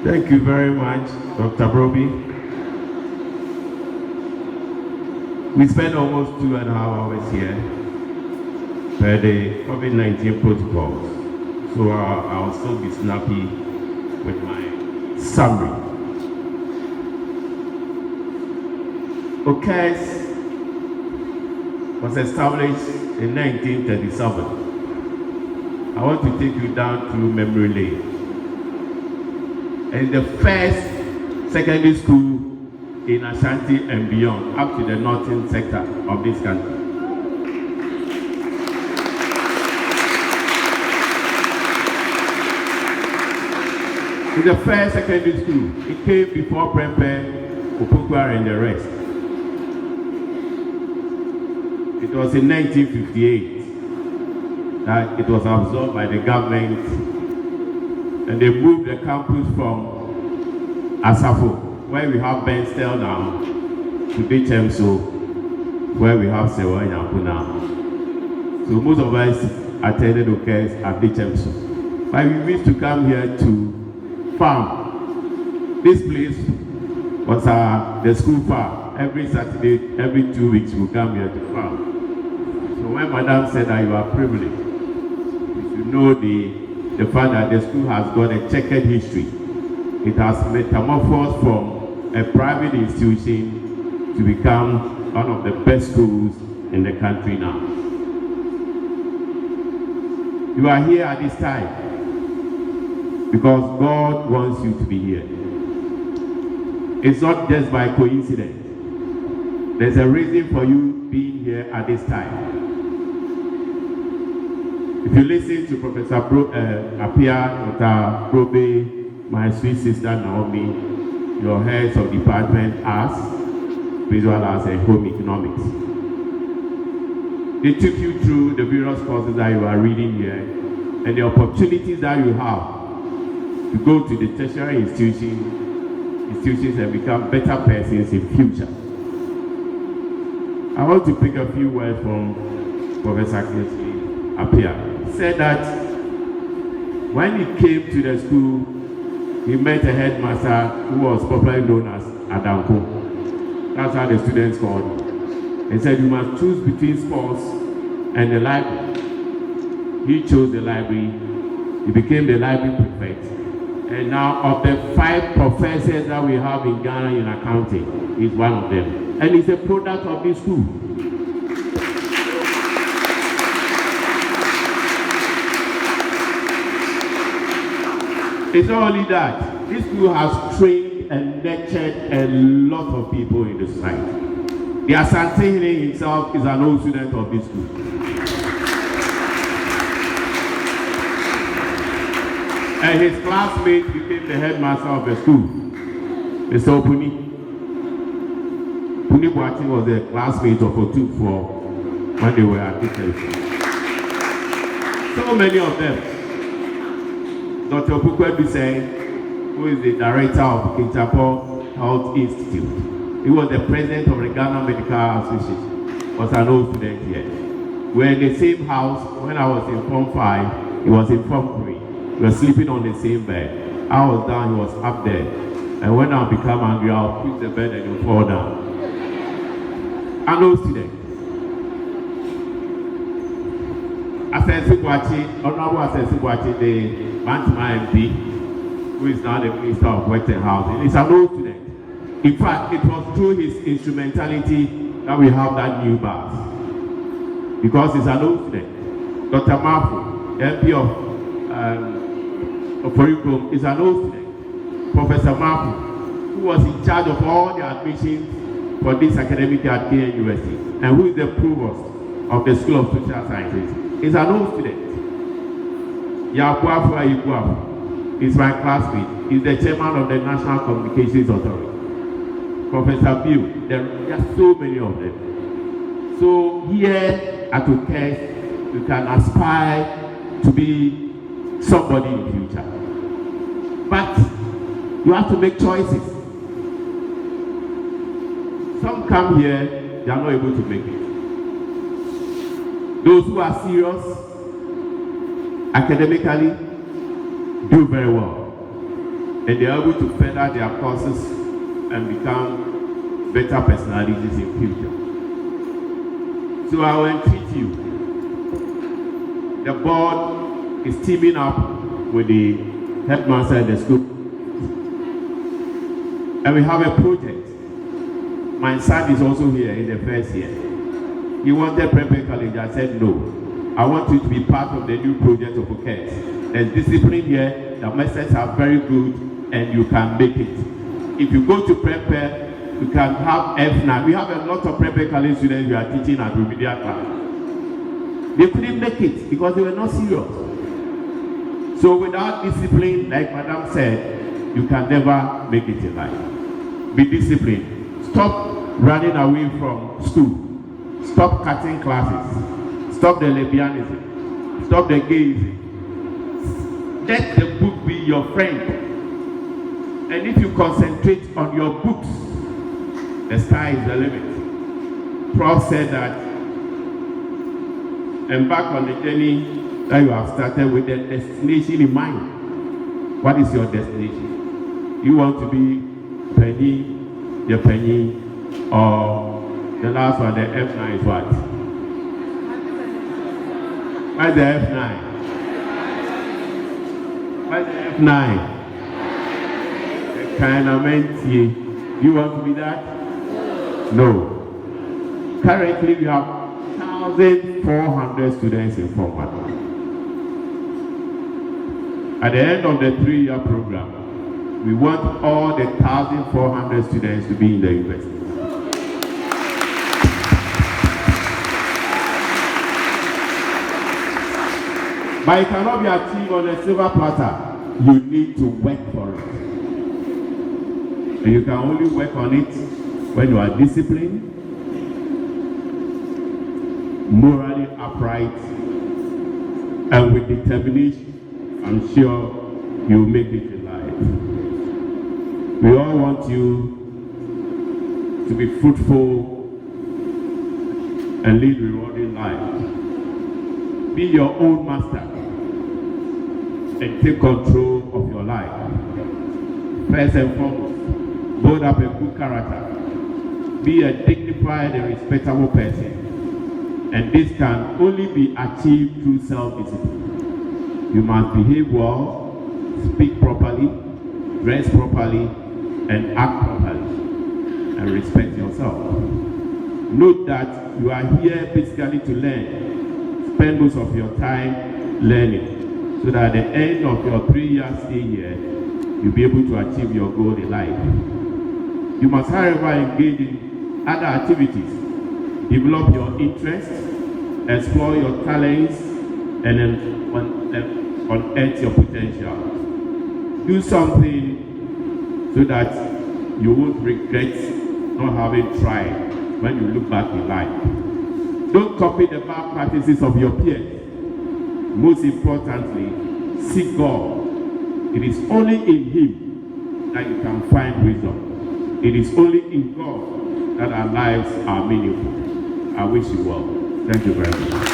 Thank you very much, Dr. Broby. We spent almost 2.5 hours here per the COVID-19 protocols. So I'll still be snappy with my summary. Okess was established in 1937. I want to take you down through memory lane. And the first secondary school in Ashanti and beyond, up to the northern sector of this country. It's the first secondary school. It came before Prempe, Opukwa, and the rest. It was in 1958 that it was absorbed by the government, and they moved the campus from Asafo, where we have Benstel now, to Bichemso, where we have Sewa Nyaku now. So most of us attended Okess at Bichemso. But we used to come here to farm. This place was the school farm. Every Saturday, every 2 weeks, we come here to farm. So when Madam said that you are privileged, you should know the fact that the school has got a checkered history. It has metamorphosed from a private institution to become one of the best schools in the country now. You are here at this time because God wants you to be here. It's not just by coincidence. There's a reason for you being here at this time. If you listen to Professor Apia, Dr. Brobe, my sweet sister Naomi, your heads of department as visual as and home economics. They took you through the various courses that you are reading here and the opportunities that you have to go to the tertiary institutions and become better persons in future. I want to pick a few words from Professor Apia. He said that when he came to the school, he met a headmaster who was popularly known as Adanko. That's how the students called him. He said you must choose between sports and the library. He chose the library. He became the library prefect. And now of the 5 professors that we have in Ghana in accounting, he's one of them. And he's a product of this school. It's not only that, this school has trained and nurtured a lot of people in the society. The Asante himself is an old student of this school. And his classmate became the headmaster of the school, Mr. Opuni. Puni Boati was a classmate of Otukwo when they were at teachers. So many of them. Dr. Opukwe Biseng, who is the director of Kinchapo Health Institute. He was the president of the Ghana Medical Association, was an old student here. We were in the same house when I was in Form 5, he was in Form 3. We were sleeping on the same bed. I was down, he was up there. And when I become angry, I'll push the bed and he'll fall down. An old student. Honorable Asensi Boachi, the Bantama MP, who is now the Minister of Works and Housing, is an old student. In fact, it was through his instrumentality that we have that new bus. Because he's an old student. Dr. Mafu, MP of Oricom, is an old student. Professor Mafu, who was in charge of all the admissions for this academic year at KNUST, and who is the provost of the School of Social Sciences, is an old student. Yakuafu Ayikuafu is my classmate. He's the chairman of the National Communications Authority. Professor Bill, there are so many of them. So here at Okess, you can aspire to be somebody in the future. But you have to make choices. Some come here, they are not able to make it. Those who are serious academically do very well. and they are able to further their courses and become better personalities in future. So I will entreat you. The board is teaming up with the headmaster at the school, and we have a project. My son is also here in the first year. He wanted prep college. I said no. I want you to be part of the new project of Okess. There's discipline here. The methods are very good, and you can make it. If you go to prep, you can have F9. We have a lot of prep college students we are teaching at remedial class. They couldn't make it because they were not serious. So without discipline, like Madam said, you can never make it in life. Be disciplined. Stop running away from school. Stop cutting classes. Stop the lesbianism. Stop the gayism. Let the book be your friend. And if you concentrate on your books, the sky is the limit. Prof said that, embark on the journey that you have started with the destination in mind. What is your destination? You want to be penny, the penny, or the last one, the F9 is what? What's the F9? What's the F9? The kind of mentee. You want to be that? No. Currently, we have 1,400 students in Form 1. At the end of the 3-year program, we want all the 1,400 students to be in the university. But it cannot be achieved on a silver platter. You need to work for it. And you can only work on it when you are disciplined, morally upright, and with determination. I'm sure you'll make it in life. We all want you to be fruitful and lead rewarding life. Be your own master and take control of your life. First and foremost, build up a good character. Be a dignified and respectable person. And this can only be achieved through self-discipline. You must behave well, speak properly, dress properly, and act properly, and respect yourself. Note that you are here basically to learn. Spend most of your time learning, so that at the end of your 3-year stay here, you'll be able to achieve your goal in life. You must, however, engage in other activities, develop your interests, explore your talents, and then unearth your potential. Do something so that you won't regret not having tried when you look back in life. Don't copy the bad practices of your peers. Most importantly, seek God. It is only in Him that you can find wisdom. It is only in God that our lives are meaningful. I wish you well. Thank you very much.